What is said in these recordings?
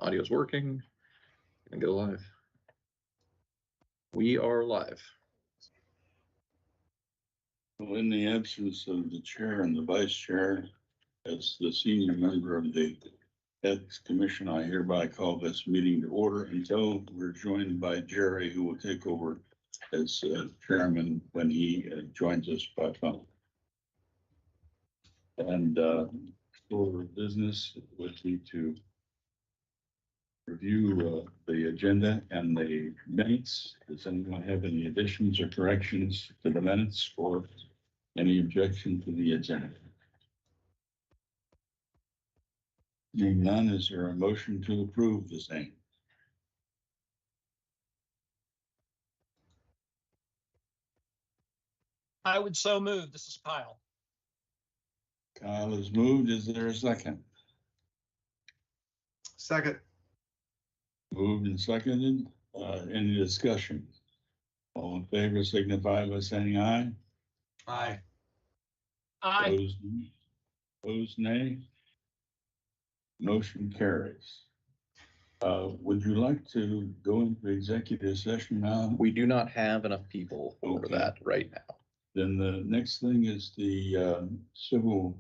Audio's working. And go live. We are live. Well, in the absence of the chair and the vice chair, as the senior member of the Ethics Commission, I hereby call this meeting to order until we're joined by Jerry, who will take over as chairman when he joins us by phone. And for business, would be to review the agenda and the minutes. Does anyone have any additions or corrections to the minutes or any objection to the agenda? Being none, is there a motion to approve the same? I would so move. This is Kyle. Kyle has moved. Is there a second? Second. Moved and seconded. Any discussion? All in favor signify by saying aye. Aye. Aye. Opposed, nay. Motion carries. Would you like to go into executive session now? We do not have enough people for Okay. that right now. Then the next thing is the civil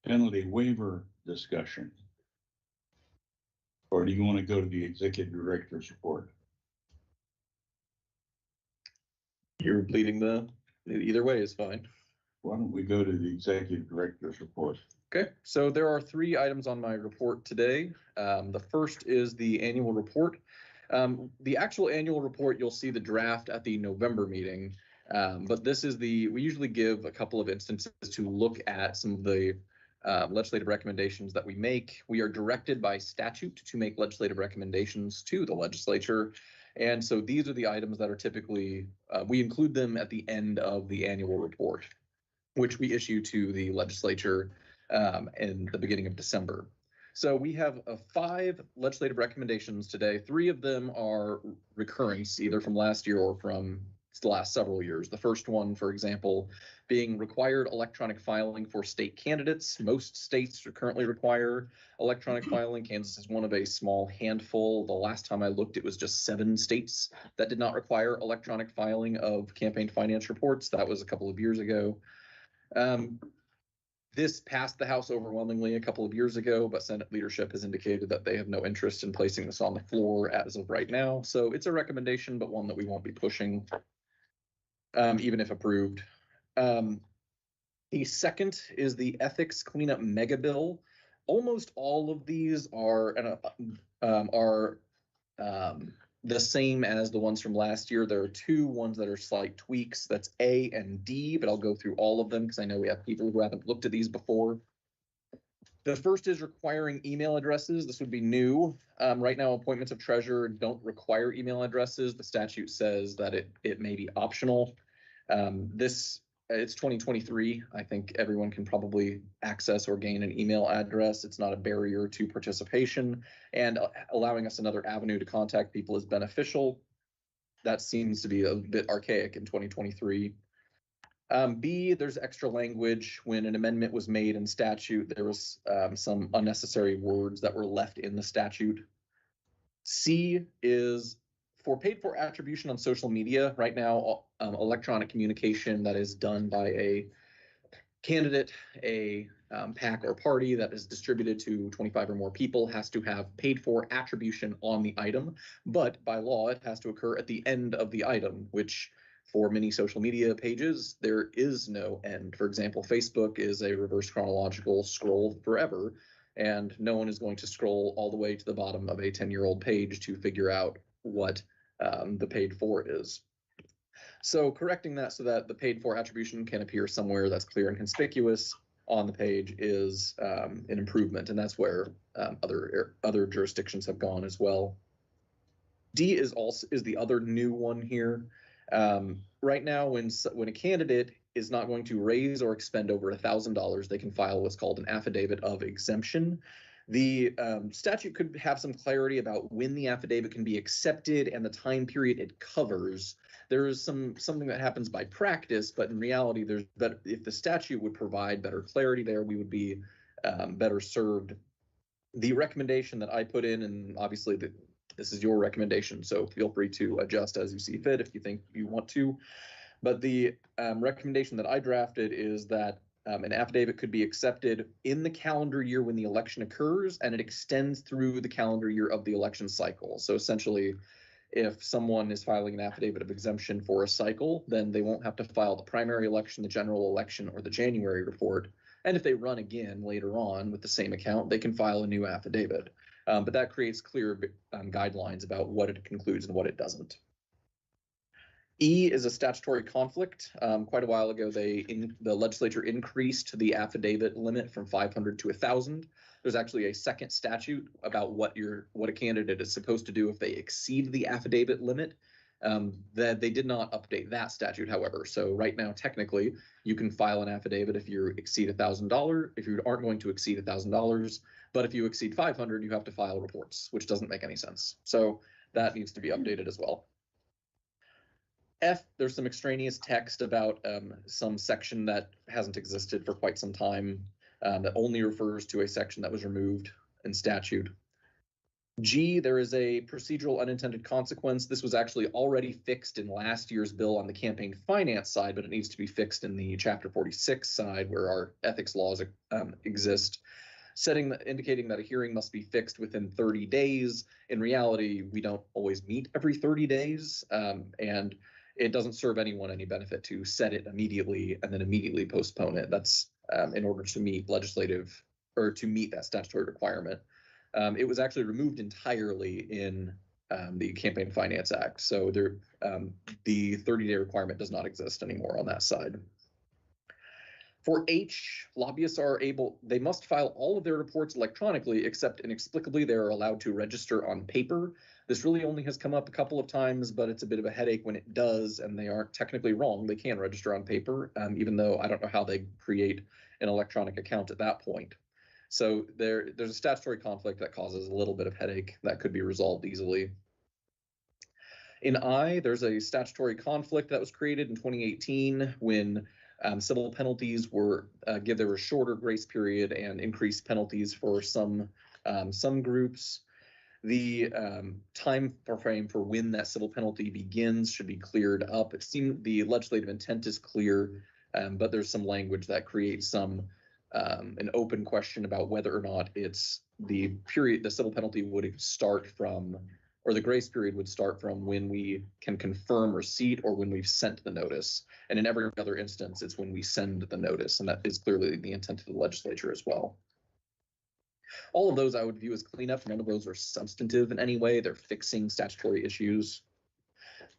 penalty waiver discussion. Or do you want to go to the executive director's report? You're leading either way is fine. Why don't we go to the executive director's report? Okay, so there are 3 items on my report today. The first is the annual report. The actual annual report, you'll see the draft at the November meeting. But this is we usually give a couple of instances to look at some of the legislative recommendations that we make. We are directed by statute to make legislative recommendations to the legislature. And so these are the items that are typically, we include them at the end of the annual report, which we issue to the legislature in the beginning of December. So we have 5 legislative recommendations today. 3 of them are recurrence, either from last year or from the last several years. The first one, for example, being required electronic filing for state candidates. Most states currently require electronic filing. Kansas is one of a small handful. The last time I looked, it was just 7 states that did not require electronic filing of campaign finance reports. That was a couple of years ago. This passed the House overwhelmingly a couple of years ago, but Senate leadership has indicated that they have no interest in placing this on the floor as of right now. So it's a recommendation, but one that we won't be pushing, even if approved. The second is the ethics cleanup mega bill. Almost all of these are the same as the ones from last year. There are 2 ones that are slight tweaks. That's A and D, but I'll go through all of them because I know we have people who haven't looked at these before. The first is requiring email addresses. This would be new. Right now, appointments of treasurer don't require email addresses. The statute says that it may be optional. It's 2023. I think everyone can probably access or gain an email address. It's not a barrier to participation, and allowing us another avenue to contact people is beneficial. That seems to be a bit archaic in 2023. B, there's extra language. When an amendment was made in statute, there was some unnecessary words that were left in the statute. C is for paid for attribution on social media. Right now, electronic communication that is done by a candidate, a PAC or party that is distributed to 25 or more people has to have paid for attribution on the item, but by law it has to occur at the end of the item, which for many social media pages there is no end. For example, Facebook is a reverse chronological scroll forever, and no one is going to scroll all the way to the bottom of a 10-year-old page to figure out what the paid for is. So correcting that so that the paid for attribution can appear somewhere that's clear and conspicuous on the page is an improvement, and that's where other jurisdictions have gone as well. D is the other new one here. Right now, when a candidate is not going to raise or expend over $1,000, they can file what's called an affidavit of exemption. The statute could have some clarity about when the affidavit can be accepted and the time period it covers. There is something that happens by practice, but in reality, if the statute would provide better clarity there, we would be better served The recommendation that I put in, and obviously this is your recommendation, so feel free to adjust as you see fit if you think you want to. But the recommendation that I drafted is that an affidavit could be accepted in the calendar year when the election occurs, and it extends through the calendar year of the election cycle. So essentially, if someone is filing an affidavit of exemption for a cycle, then they won't have to file the primary election, the general election, or the January report. And if they run again later on with the same account, they can file a new affidavit. But that creates clear guidelines about what it concludes and what it doesn't. E is a statutory conflict. Quite a while ago, the legislature increased the affidavit limit from 500 to 1,000. There's actually a second statute about what a candidate is supposed to do if they exceed the affidavit limit. That they did not update that statute, however. So right now, technically, you can file an affidavit if you exceed $1,000, if you aren't going to exceed $1,000, but if you exceed 500, you have to file reports, which doesn't make any sense. So that needs to be updated as well. F, there's some extraneous text about some section that hasn't existed for quite some time that only refers to a section that was removed in statute. G, there is a procedural unintended consequence. This was actually already fixed in last year's bill on the campaign finance side, but it needs to be fixed in the Chapter 46 side where our ethics laws exist, indicating that a hearing must be fixed within 30 days. In reality, we don't always meet every 30 days, and it doesn't serve anyone any benefit to set it immediately and then immediately postpone it. That's in order to meet that statutory requirement. It was actually removed entirely in the Campaign Finance Act. So the 30-day requirement does not exist anymore on that side. For H, lobbyists they must file all of their reports electronically, except inexplicably they are allowed to register on paper. This really only has come up a couple of times, but it's a bit of a headache when it does, and they aren't technically wrong. They can register on paper, even though I don't know how they create an electronic account at that point. So there's a statutory conflict that causes a little bit of headache that could be resolved easily. In I, there's a statutory conflict that was created in 2018 when civil penalties there was a shorter grace period and increased penalties for some groups. The time frame for when that civil penalty begins should be cleared up. It seemed the legislative intent is clear, but there's some language that creates an open question about whether or not it's the civil penalty would start from, or the grace period would start from when we can confirm receipt or when we've sent the notice. And in every other instance, it's when we send the notice, and that is clearly the intent of the legislature as well. All of those I would view as cleanup. None of those are substantive in any way. They're fixing statutory issues.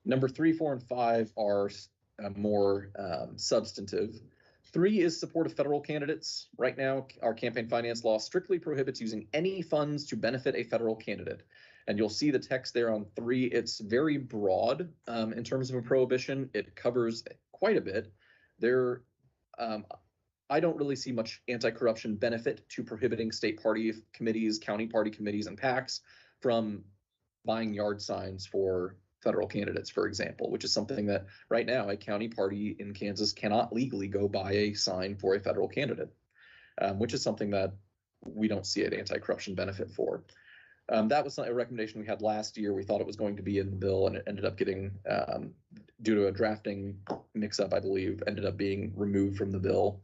Number 3, 4, and 5 are more substantive. 3 is support of federal candidates. Right now, our campaign finance law strictly prohibits using any funds to benefit a federal candidate. And you'll see the text there on 3. It's very broad in terms of a prohibition. It covers quite a bit. I don't really see much anti-corruption benefit to prohibiting state party committees, county party committees, and PACs from buying yard signs for federal candidates, for example, which is something that right now a county party in Kansas cannot legally go buy a sign for a federal candidate, which is something that we don't see an anti-corruption benefit for. That was a recommendation we had last year. We thought it was going to be in the bill, and it ended up getting, due to a drafting mix-up, I believe, ended up being removed from the bill.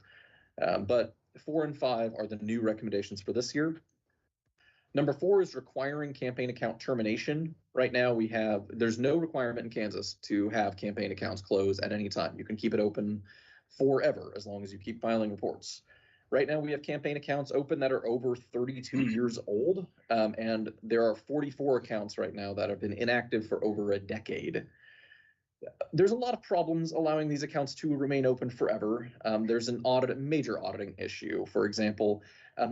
But 4 and 5 are the new recommendations for this year. Number 4 is requiring campaign account termination. Right now there's no requirement in Kansas to have campaign accounts close at any time. You can keep it open forever as long as you keep filing reports. Right now we have campaign accounts open that are over 32 years old, and there are 44 accounts right now that have been inactive for over a decade. There's a lot of problems allowing these accounts to remain open forever. There's a major auditing issue. For example,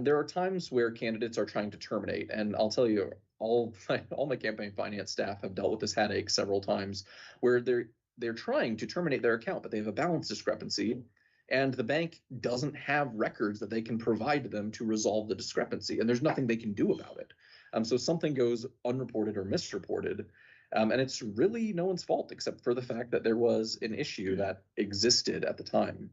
there are times where candidates are trying to terminate, and I'll tell you, all my campaign finance staff have dealt with this headache several times, where they're trying to terminate their account, but they have a balance discrepancy, and the bank doesn't have records that they can provide to them to resolve the discrepancy, and there's nothing they can do about it. So something goes unreported or misreported. And it's really no one's fault except for the fact that there was an issue that existed at the time.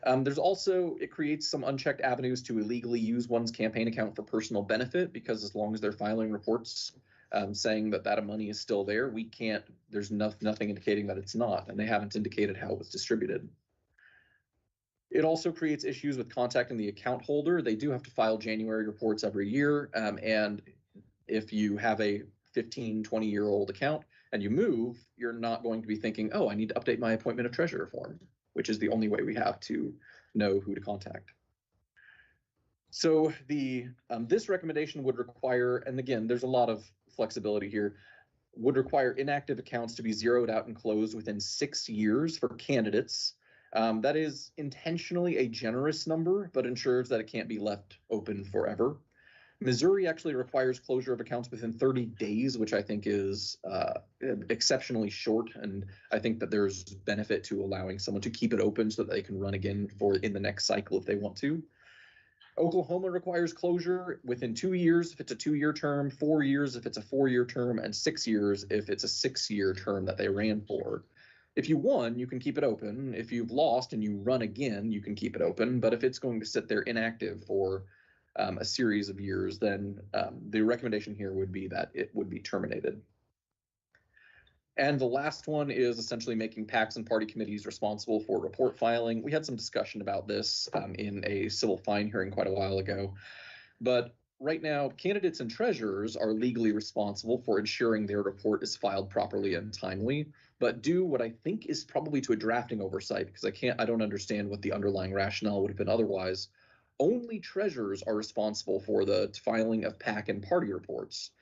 There's also, it creates some unchecked avenues to illegally use one's campaign account for personal benefit, because as long as they're filing reports saying that that money is still there, we can't, there's nothing indicating that it's not, and they haven't indicated how it was distributed. It also creates issues with contacting the account holder. They do have to file January reports every year, and if you have a 15, 20-year-old account and you move, you're not going to be thinking, oh, I need to update my appointment of treasurer form, which is the only way we have to know who to contact. So this recommendation would require, and again, there's a lot of flexibility here, would require inactive accounts to be zeroed out and closed within 6 years for candidates. That is intentionally a generous number, but ensures that it can't be left open forever. Missouri actually requires closure of accounts within 30 days, which I think is exceptionally short. And I think that there's benefit to allowing someone to keep it open so that they can run again in the next cycle if they want to. Oklahoma requires closure within 2 years if it's a 2-year term, 4 years if it's a 4-year term, and 6 years if it's a 6-year term that they ran for. If you won, you can keep it open. If you've lost and you run again, you can keep it open. But if it's going to sit there inactive for a series of years, then the recommendation here would be that it would be terminated. And the last one is essentially making PACs and party committees responsible for report filing. We had some discussion about this in a civil fine hearing quite a while ago. But right now, candidates and treasurers are legally responsible for ensuring their report is filed properly and timely, but do what I think is probably to a drafting oversight, because I don't understand what the underlying rationale would have been otherwise. Only treasurers are responsible for the filing of PAC and party reports.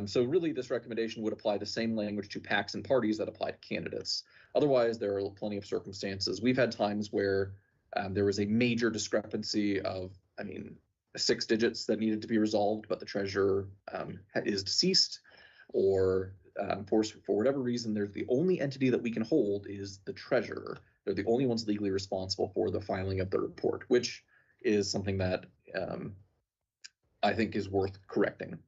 So really, this recommendation would apply the same language to PACs and parties that apply to candidates. Otherwise, there are plenty of circumstances. We've had times where there was a major discrepancy of, 6 digits that needed to be resolved, but the treasurer is deceased, or for whatever reason, there's the only entity that we can hold is the treasurer. They're the only ones legally responsible for the filing of the report, which is something that I think is worth correcting.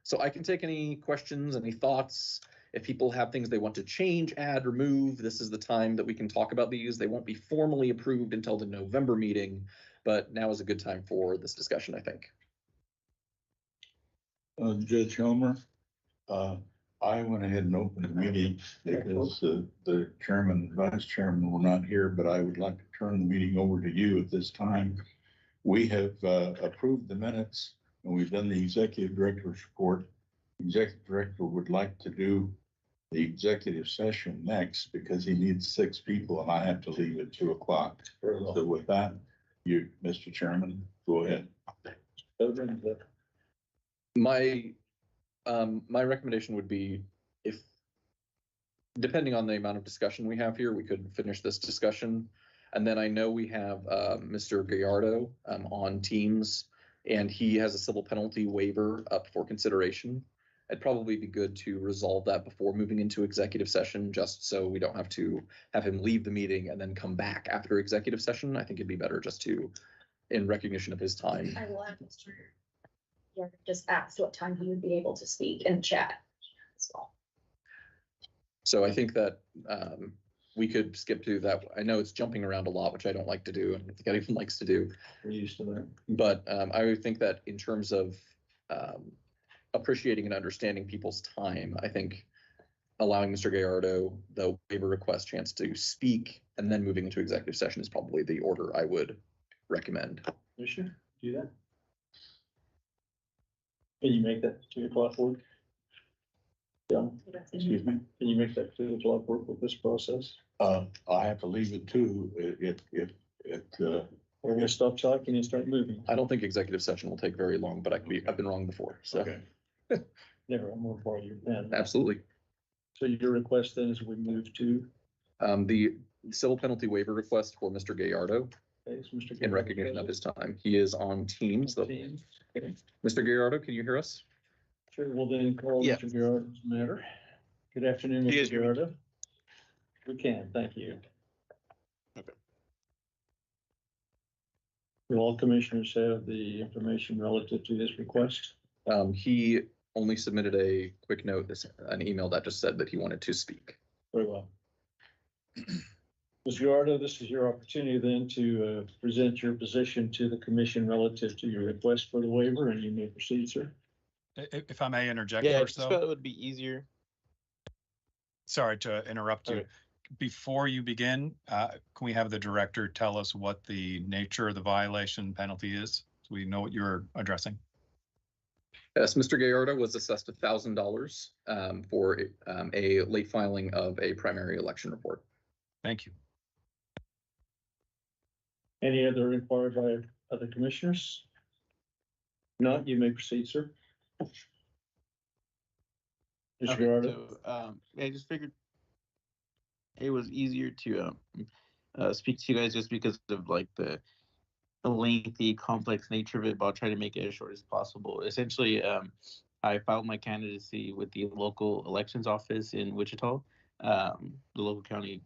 So I can take any questions, any thoughts. If people have things they want to change, add, remove, this is the time that we can talk about these. They won't be formally approved until the November meeting, but now is a good time for this discussion, I think. Judge Helmer, I went ahead and opened the meeting because the chairman and vice chairman were not here, but I would like to turn the meeting over to you at this time. We have approved the minutes and we've done the executive director's report. The executive director would like to do the executive session next because he needs 6 people and I have to leave at 2 o'clock. So with that, you, Mr. Chairman, go ahead. My recommendation would be, if, depending on the amount of discussion we have here, we could finish this discussion. And then I know we have Mr. Gallardo on Teams, and he has a civil penalty waiver up for consideration. It'd probably be good to resolve that before moving into executive session, just so we don't have to have him leave the meeting and then come back after executive session. I think it'd be better just to, in recognition of his time. I will have Mr. York just asked what time he would be able to speak and chat as well. So I think that we could skip to that. I know it's jumping around a lot, which I don't like to do, and I don't think anyone likes to do. We're used to that. But I would think that in terms of appreciating and understanding people's time, I think allowing Mr. Gallardo the waiver request chance to speak and then moving into executive session is probably the order I would recommend. You should do that. Can you make that 2 o'clock work? Yeah, Excuse me? can you make that 2 o'clock work with this process? I have to leave at 2 We're gonna stop talking and start moving. I don't think executive session will take very long, but I've been wrong before, so. Okay. Never, I'm gonna borrow your pen. Absolutely. So your request then is we move to, The civil penalty waiver request for Mr. Gallardo okay, so Mr. in recognition of his time. He is on Teams. So, Team. Okay. Mr. Gallardo, can you hear us? Sure, we'll then call Yeah. Mr. Gerard's matter. Good afternoon, He Mr. is here. Gerardo. We can, thank you. Okay. Will all commissioners have the information relative to this request? He only submitted a quick note, an email that just said that he wanted to speak. Very well. Mr. Gallardo, this is your opportunity then to present your position to the commission relative to your request for the waiver, and you may proceed, sir. If I may interject Yeah, I first, just though. felt it would be easier. Sorry to interrupt you. Okay. Before you begin, can we have the director tell us what the nature of the violation penalty is? So we know what you're addressing. Yes, Mr. Gallardo was assessed $1,000 for a late filing of a primary election report. Thank you. Any other inquiry by other commissioners? Not, you may proceed, sir. Mr. Okay, Gallardo? so, I just figured it was easier to speak to you guys just because of like the lengthy, complex nature of it, but I'll try to make it as short as possible. Essentially, I filed my candidacy with the local elections office in Wichita, the local county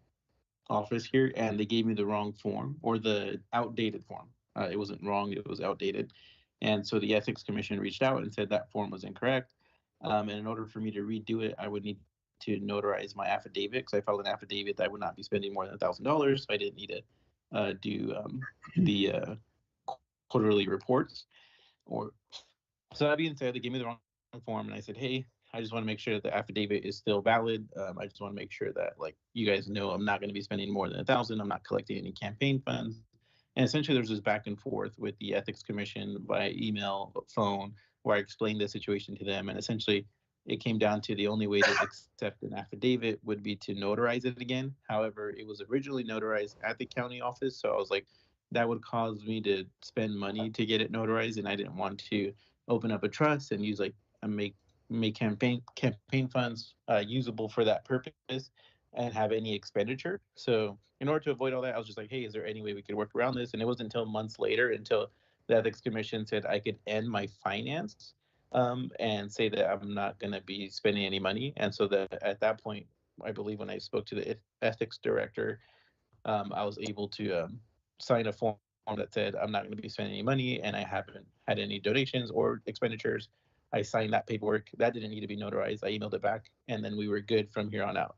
office here, and they gave me the wrong form, or the outdated form. It wasn't wrong, it was outdated. And so the ethics commission reached out and said that form was incorrect. And in order for me to redo it, I would need to notarize my affidavit, because I filed an affidavit that I would not be spending more than $1,000. So I didn't need to do the quarterly reports. So that being said, they gave me the wrong form, and I said, hey, I just want to make sure that the affidavit is still valid. I just want to make sure that, like, you guys know I'm not going to be spending more than $1,000. I'm not collecting any campaign funds. And essentially, there's this back and forth with the ethics commission by email, phone, where I explained the situation to them. And essentially, it came down to the only way to accept an affidavit would be to notarize it again. However, it was originally notarized at the county office. So I was like, that would cause me to spend money to get it notarized. And I didn't want to open up a trust and use, like, make campaign funds usable for that purpose and have any expenditure. So in order to avoid all that, I was just like, hey, is there any way we could work around this? And it wasn't until months later, until the ethics commission said I could end my finance and say that I'm not going to be spending any money. And so that at that point, I believe when I spoke to the ethics director, I was able to sign a form that said I'm not going to be spending any money, and I haven't had any donations or expenditures. I signed that paperwork. That didn't need to be notarized. I emailed it back, and then we were good from here on out.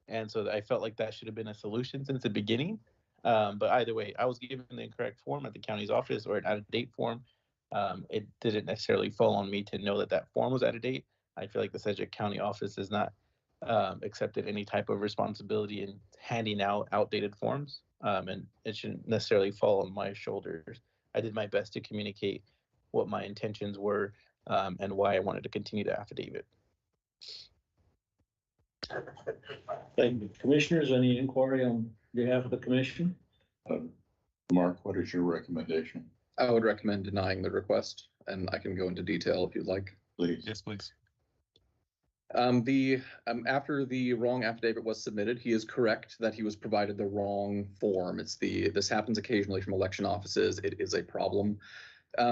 And so I felt like that should have been a solution since the beginning. But either way, I was given the incorrect form at the county's office, or an out-of-date form. It didn't necessarily fall on me to know that that form was out of date. I feel like the Sedgwick County office has not accepted any type of responsibility in handing out outdated forms, and it shouldn't necessarily fall on my shoulders. I did my best to communicate what my intentions were and why I wanted to continue the affidavit. Thank you. Commissioners, any inquiry on behalf of the commission? Mark, what is your recommendation? I would recommend denying the request, and I can go into detail if you'd like. Please. Yes, please. After the wrong affidavit was submitted, he is correct that he was provided the wrong form. This happens occasionally from election offices. It is a problem.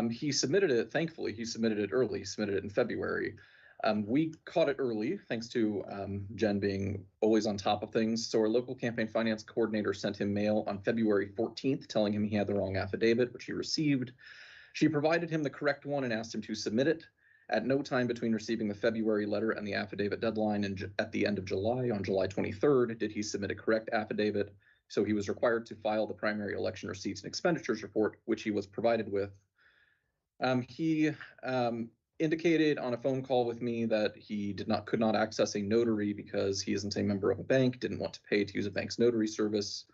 He submitted it, thankfully, he submitted it early, submitted it in February. We caught it early, thanks to Jen being always on top of things. So our local campaign finance coordinator sent him mail on February 14th, telling him he had the wrong affidavit, which he received. She provided him the correct one and asked him to submit it. At no time between receiving the February letter and the affidavit deadline and at the end of July, on July 23rd, did he submit a correct affidavit. So he was required to file the primary election receipts and expenditures report, which he was provided with. He indicated on a phone call with me that he could not access a notary because he isn't a member of a bank, didn't want to pay to use a bank's notary service.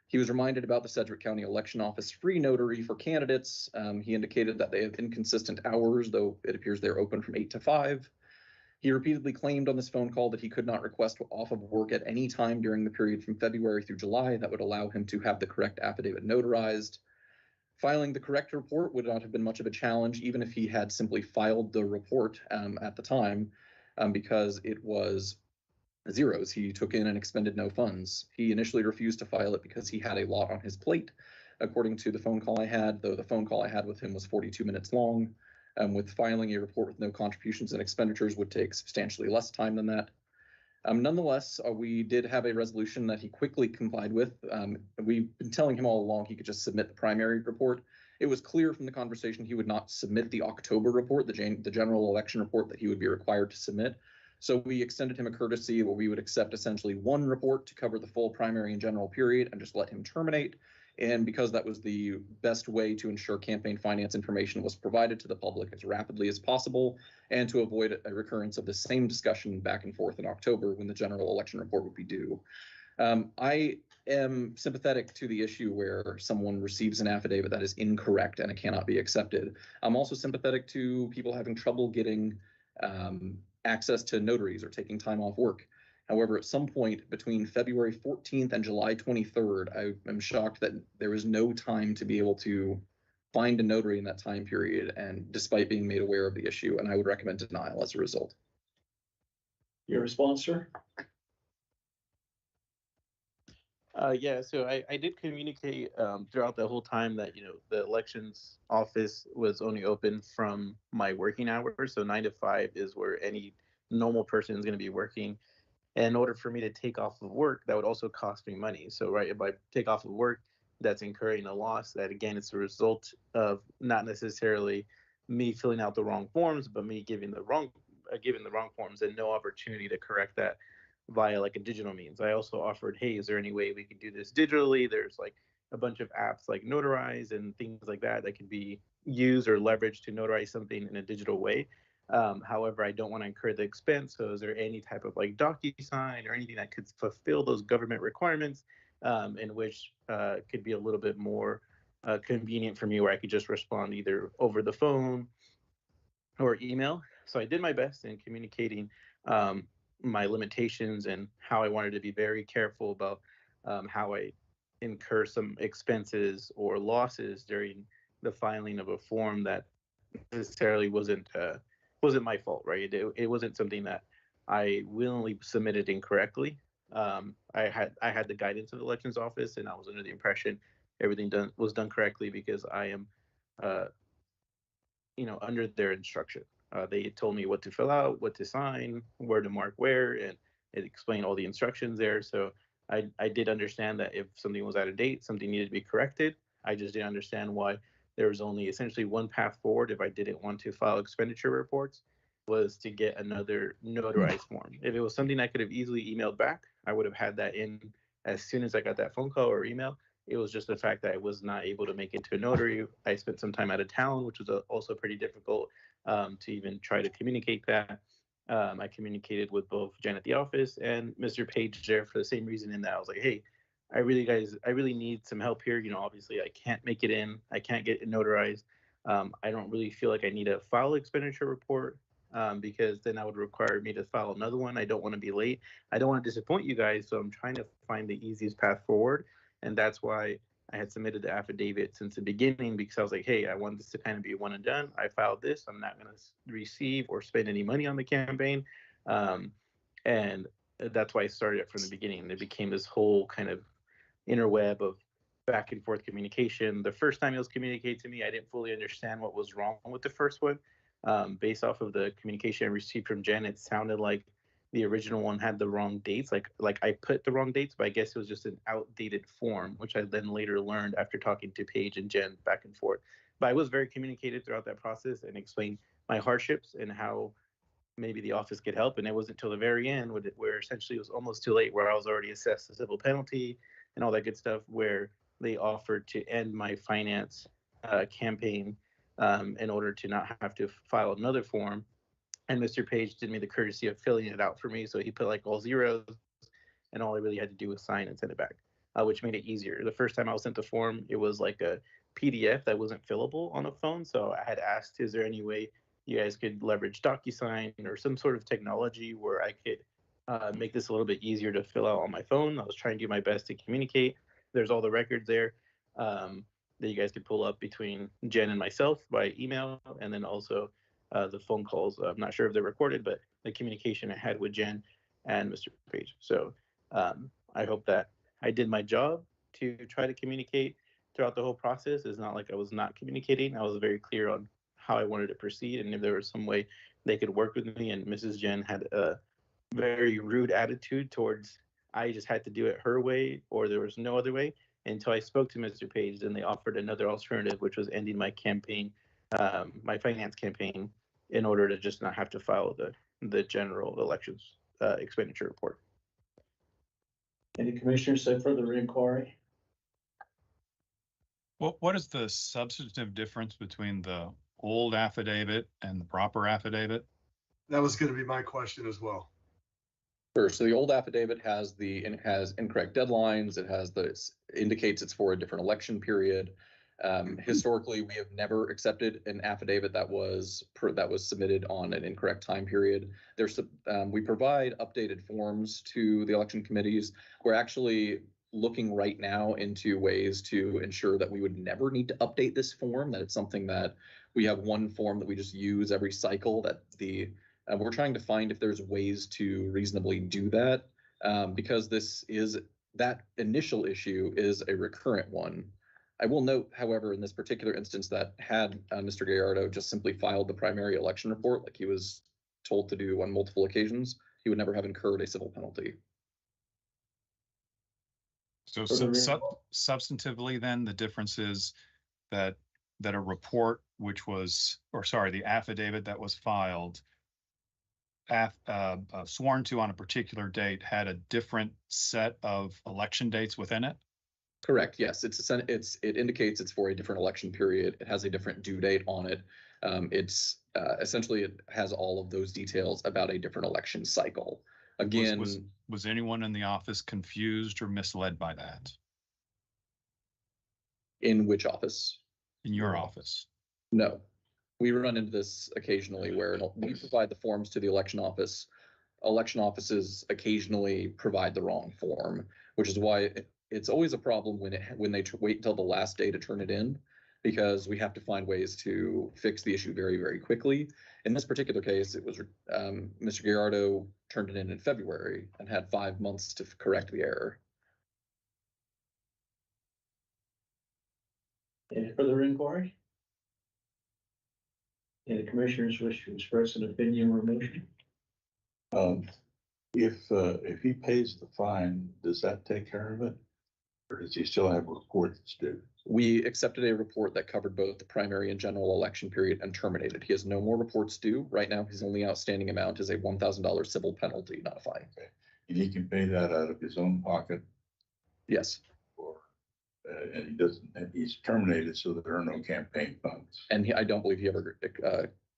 He was reminded about the Sedgwick County Election Office free notary for candidates. He indicated that they have inconsistent hours, though it appears they're open from 8 to 5. He repeatedly claimed on this phone call that he could not request off of work at any time during the period from February through July that would allow him to have the correct affidavit notarized. Filing the correct report would not have been much of a challenge, even if he had simply filed the report at the time, because it was zeros. He took in and expended no funds. He initially refused to file it because he had a lot on his plate, according to the phone call I had, though the phone call I had with him was 42 minutes long. With filing a report with no contributions and expenditures would take substantially less time than that. Nonetheless, we did have a resolution that he quickly complied with. We've been telling him all along he could just submit the primary report. It was clear from the conversation he would not submit the October report, the general election report that he would be required to submit. So we extended him a courtesy where we would accept essentially one report to cover the full primary and general period and just let him terminate. And because that was the best way to ensure campaign finance information was provided to the public as rapidly as possible, and to avoid a recurrence of the same discussion back and forth in October when the general election report would be due. I am sympathetic to the issue where someone receives an affidavit that is incorrect and it cannot be accepted. I'm also sympathetic to people having trouble getting access to notaries or taking time off work. However, at some point between February 14th and July 23rd, I am shocked that there is no time to be able to find a notary in that time period, and despite being made aware of the issue, and I would recommend denial as a result. Your response, sir? Yeah, so I did communicate throughout the whole time that, you know, the elections office was only open from my working hours. So 9 to 5 is where any normal person is going to be working. And in order for me to take off of work, that would also cost me money. So, right, if I take off of work, that's incurring a loss. That, again, it's a result of not necessarily me filling out the wrong forms, but me giving the wrong forms and no opportunity to correct that via like a digital means. I also offered, hey, is there any way we could do this digitally? There's like a bunch of apps like Notarize and things like that that could be used or leveraged to notarize something in a digital way. However, I don't want to incur the expense. So is there any type of like DocuSign or anything that could fulfill those government requirements, in which could be a little bit more convenient for me, where I could just respond either over the phone or email? So I did my best in communicating my limitations and how I wanted to be very careful about how I incur some expenses or losses during the filing of a form that necessarily wasn't my fault, right? It wasn't something that I willingly submitted incorrectly. I had the guidance of the elections office, and I was under the impression everything was done correctly because I am, under their instruction. They told me what to fill out, what to sign, where to mark where, and it explained all the instructions there. So I did understand that if something was out of date, something needed to be corrected. I just didn't understand why there was only essentially one path forward if I didn't want to file expenditure reports, was to get another notarized form. If it was something I could have easily emailed back, I would have had that in as soon as I got that phone call or email. It was just the fact that I was not able to make it to a notary. I spent some time out of town, which was also pretty difficult to even try to communicate that. I communicated with both Jen at the office and Mr. Page there for the same reason, in that I was like, hey, I really need some help here. Obviously I can't make it in. I can't get it notarized. I don't really feel like I need to file expenditure report because then that would require me to file another one. I don't want to be late. I don't want to disappoint you guys. So I'm trying to find the easiest path forward. And that's why I had submitted the affidavit since the beginning, because I was like, hey, I want this to kind of be one and done. I filed this. I'm not going to receive or spend any money on the campaign. And that's why I started it from the beginning. And it became this whole kind of interweb of back and forth communication. The first time it was communicated to me, I didn't fully understand what was wrong with the first one. Based off of the communication I received from Jen, it sounded like the original one had the wrong dates. Like I put the wrong dates, but I guess it was just an outdated form, which I then later learned after talking to Paige and Jen back and forth. But I was very communicated throughout that process and explained my hardships and how maybe the office could help. And it wasn't until the very end where essentially it was almost too late, where I was already assessed a civil penalty and all that good stuff, where they offered to end my finance campaign in order to not have to file another form. And Mr. Page did me the courtesy of filling it out for me. So he put like all zeros, and all I really had to do was sign and send it back, which made it easier. The first time I was sent the form, it was like a PDF that wasn't fillable on a phone. So I had asked, is there any way you guys could leverage DocuSign or some sort of technology where I could make this a little bit easier to fill out on my phone? I was trying to do my best to communicate. There's all the records there that you guys could pull up between Jen and myself by email, and then also the phone calls. I'm not sure if they're recorded, but the communication I had with Jen and Mr. Page. So I hope that I did my job to try to communicate throughout the whole process. It's not like I was not communicating. I was very clear on how I wanted to proceed, and if there was some way they could work with me. And Mrs. Jen had a very rude attitude towards, I just had to do it her way or there was no other way, until I spoke to Mr. Page. Then they offered another alternative, which was ending my campaign, my finance campaign in order to just not have to file the general elections expenditure report. Any commissioners have further inquiry? What is the substantive difference between the old affidavit and the proper affidavit? That was gonna be my question as well. Sure. So the old affidavit has incorrect deadlines. Indicates it's for a different election period. Historically, we have never accepted an affidavit that was submitted on an incorrect time period. We provide updated forms to the election committees. We're actually looking right now into ways to ensure that we would never need to update this form, that it's something that we have one form that we just use every cycle, we're trying to find if there's ways to reasonably do that, because that initial issue is a recurrent one. I will note, however, in this particular instance, that had Mr. Gallardo just simply filed the primary election report like he was told to do on multiple occasions, he would never have incurred a civil penalty. So substantively, then the difference is that a report the affidavit that was filed, sworn to on a particular date, had a different set of election dates within it? Correct. Yes, it indicates it's for a different election period. It has a different due date on it. Essentially it has all of those details about a different election cycle. Again, was anyone in the office confused or misled by that? In which office? In your office? No. We run into this occasionally where we provide the forms to the election office. Election offices occasionally provide the wrong form, which is why it's always a problem when they wait until the last day to turn it in, because we have to find ways to fix the issue very, very quickly. In this particular case, it was Mr. Gallardo turned it in February and had 5 months to correct the error. Any further inquiry? Any commissioners wish to express an opinion or motion? If he pays the fine, does that take care of it? Or does he still have a report that's due? We accepted a report that covered both the primary and general election period and terminated. He has no more reports due. Right now, his only outstanding amount is a $1,000 civil penalty, not a fine. Okay. And he can pay that out of his own pocket? Yes. And he's terminated, so there are no campaign funds. And I don't believe he ever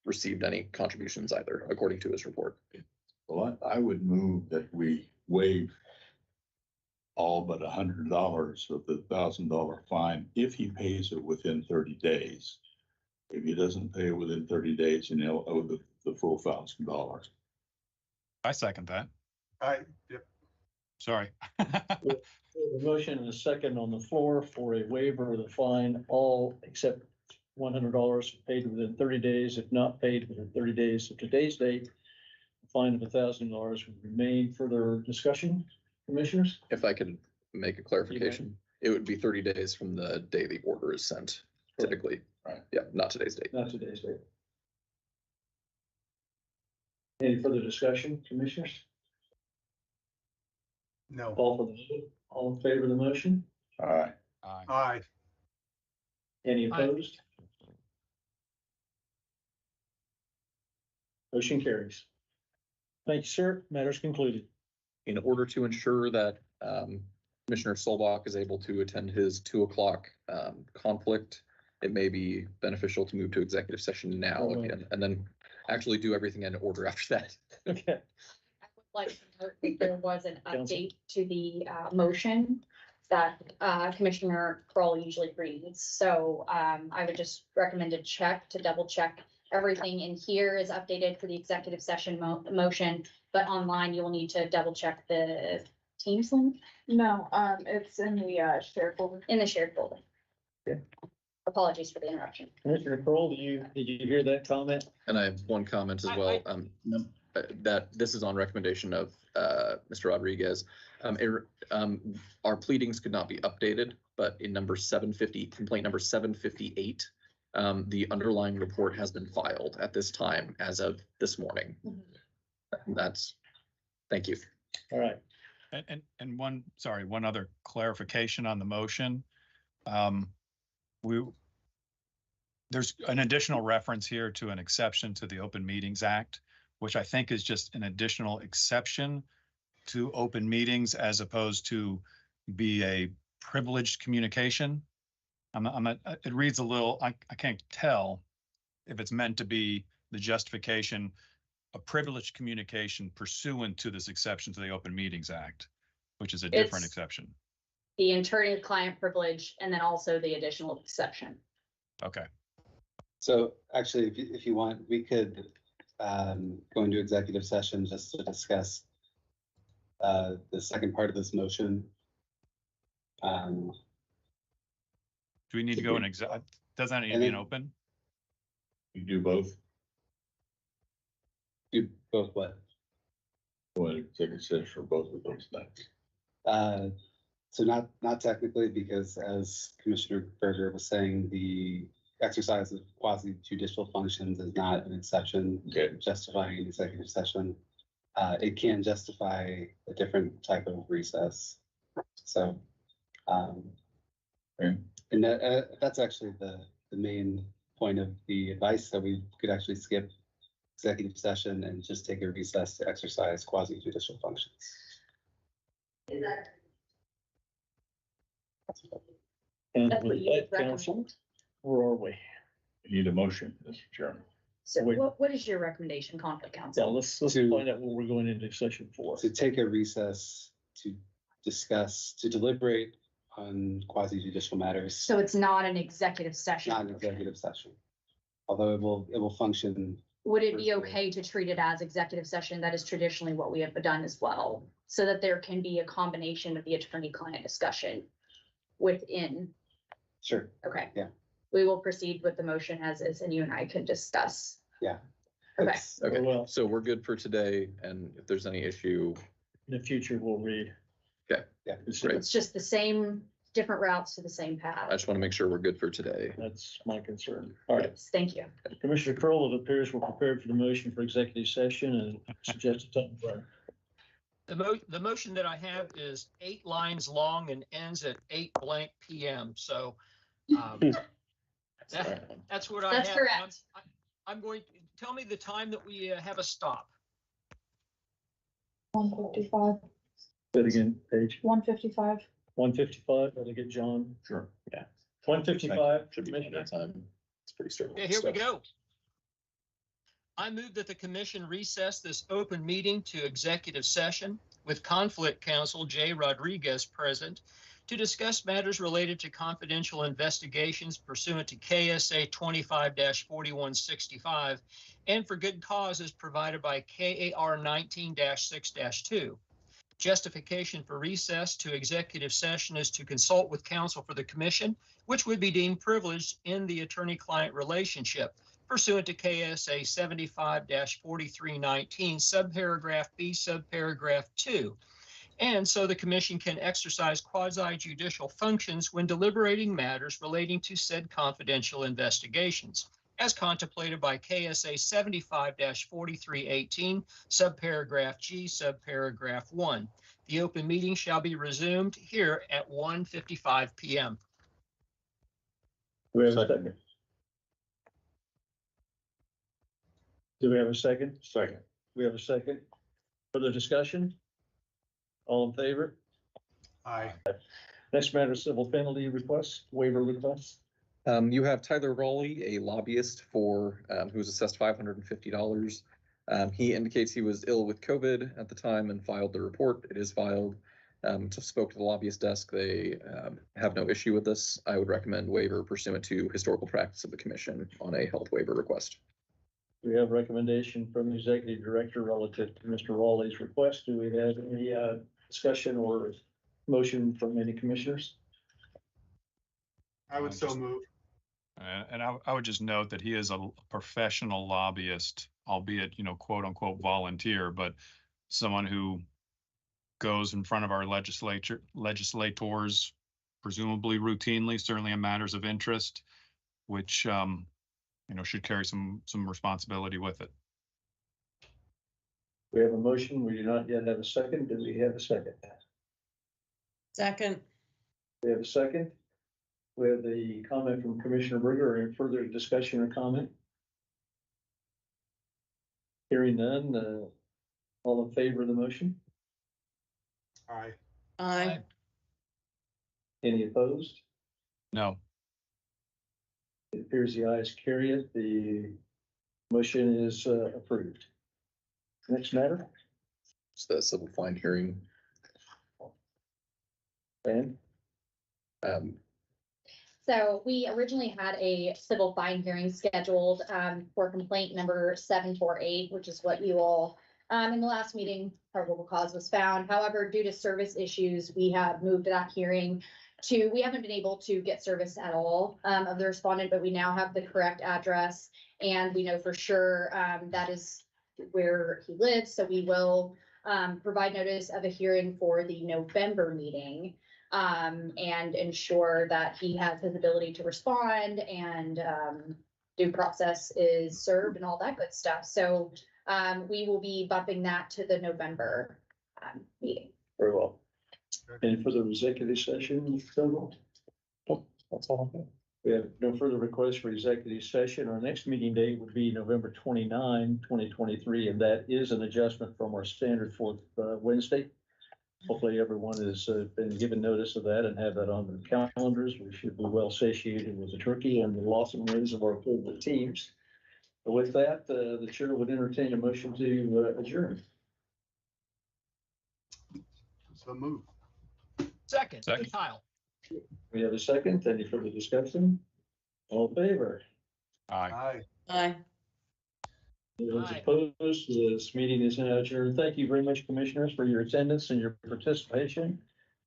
received any contributions either, according to his report. Well, I would move that we waive all but $100 of the $1,000 fine if he pays it within 30 days. If he doesn't pay it within 30 days, then he'll owe the full $1,000. I second that. Yep. Sorry. A motion and a second on the floor for a waiver of the fine, all except $100 paid within 30 days. If not paid within 30 days of today's date, a fine of $1,000 would remain. Further discussion, commissioners? If I could make a clarification, it would be 30 days from the day the order is sent, typically. Right. Yeah, not today's date. Not today's date. Any further discussion, commissioners? No. All in favor of the motion? All right. Aye. Aye. Any Aye. opposed? Motion carries. Thank you, sir. Matters concluded. In order to ensure that Commissioner Solbach is able to attend his 2 o'clock conflict, it may be beneficial to move to executive session now again, and then actually do everything in order after that. Okay. I would like to note that there was an Counsel. update to the motion that Commissioner Kroll usually reads. So I would just recommend to double check everything in here is updated for the executive session motion, but online you'll need to double check the Teams link No, it's in the shared folder. in the shared folder. Okay. Apologies for the interruption. Commissioner Kroll, did you hear that comment? And I have one comment as well, that this is on recommendation of Mr. Rodriguez. Our pleadings could not be updated, but in complaint number 758, the underlying report has been filed at this time as of this morning. Thank you. All right. And one other clarification on the motion. there's an additional reference here to an exception to the Open Meetings Act, which I think is just an additional exception to open meetings as opposed to be a privileged communication. It reads a little, I can't tell if it's meant to be the justification, a privileged communication pursuant to this exception to the Open Meetings Act, which is a different It's- exception. The attorney-client privilege, and then also the additional exception. Okay. So actually, if you want, we could go into executive session just to discuss the second part of this motion. Do we need to go in does that need to be an open? You do both, Do both what? go in executive session for both of those things. So not technically, because as Commissioner Berger was saying, the exercise of quasi judicial functions is not an exception Okay. justifying an executive session. It can justify a different type of recess. So, Okay. and that's actually the main point of the advice, that we could actually skip executive session and just take a recess to exercise quasi judicial functions. And That's what with you would that, council, where are we? You need a motion, Mr. Chairman. So Wait. what is your recommendation, conflict Yeah, counsel? let's To- find out what we're going into session for. To take a recess to discuss, to deliberate on quasi judicial matters, So it's not an executive session. not an executive session. Although it will function. Would it be Personally. okay to treat it as executive session? That is traditionally what we have done as well, so that there can be a combination of the attorney-client discussion within. Sure. Okay. Yeah. We will proceed with the motion as is, and you and I can discuss. Yeah. Okay. It's- Okay, Well, so we're good for today, and if there's any issue, in the future, we'll read. Okay. Yeah. Great. It's just the same, different routes to the same I path. just want to make sure we're good for today. That's my concern. All right. Yes, thank you. Commissioner Kroll, it appears we're prepared for the motion for executive session and suggested time frame. The motion that I have is 8 lines long and ends at 8 PM. So that's what I have. That's correct. I'm going, tell me the time that we have a stop. 155, Say it again, page 155. 155, that'll get John. Sure. Yeah. 155, Should be plenty of time. It's pretty straightforward. Okay, here we stuff. go. I move that the commission recess this open meeting to executive session with conflict counsel Jay Rodriguez present to discuss matters related to confidential investigations pursuant to KSA 25-4165 and for good causes provided by KAR 19-6-2. Justification for recess to executive session is to consult with counsel for the commission, which would be deemed privileged in the attorney-client relationship pursuant to KSA 75-4319, subparagraph B, subparagraph 2. And so the commission can exercise quasi-judicial functions when deliberating matters relating to said confidential investigations, as contemplated by KSA 75-4318, subparagraph G, subparagraph 1. The open meeting shall be resumed here at 1:55 PM. do we have a second? Do we have a second? Second. We have a second. Further discussion? All in favor? Aye. Next matter, civil penalty request, waiver request. You have Tyler Rowley, a lobbyist for, who was assessed $550. He indicates he was ill with COVID at the time and filed the report. It is filed. Just spoke to the lobbyist desk. They have no issue with this. I would recommend waiver pursuant to historical practice of the commission on a health waiver request. We have recommendation from the executive director relative to Mr. Rawley's request. Do we have any discussion or motion from any commissioners? I would so move. And I would just note that he is a professional lobbyist, albeit, quote unquote volunteer, but someone who goes in front of our legislators, presumably routinely, certainly in matters of interest, which, should carry some responsibility with it. We have a motion. We do not yet have a second. Do we have a second? Second. We have a second. We have the comment from Commissioner Berger. Any further discussion or comment? Hearing none, all in favor of the motion? Aye. Aye. Any opposed? No. It appears the ayes carry it. The motion is approved. Next matter, It's the civil fine hearing. Dan? So we originally had a civil fine hearing scheduled for complaint number 748, which is what you all, in the last meeting, probable cause was found. However, due to service issues, we have moved that hearing to, we haven't been able to get service at all of the respondent, but we now have the correct address. And we know for sure that is where he lives. So we will provide notice of a hearing for the November meeting. And ensure that he has his ability to respond and due process is served and all that good stuff. So we will be bumping that to the November meeting. Very well. Any further executive session, Mr. Turnbull? That's all. We have no further requests for executive session. Our next meeting date would be November 29, 2023, and that is an adjustment from our standard fourth Wednesday. Hopefully everyone has been given notice of that and have that on their calendars. We should be well satiated with the turkey and the loss and wins of our favorite teams. But with that, the chair would entertain a motion to adjourn. So move. Second, Second. Kyle. We have a second. Any further discussion? All in favor? Aye. Aye. Aye. Those Aye. opposed, this meeting is now adjourned. Thank you very much, commissioners, for your attendance and your participation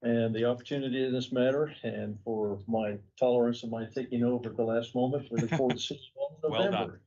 and the opportunity in this matter, and for my tolerance of my taking over at the last moment. We look forward to seeing you all in Well done. November.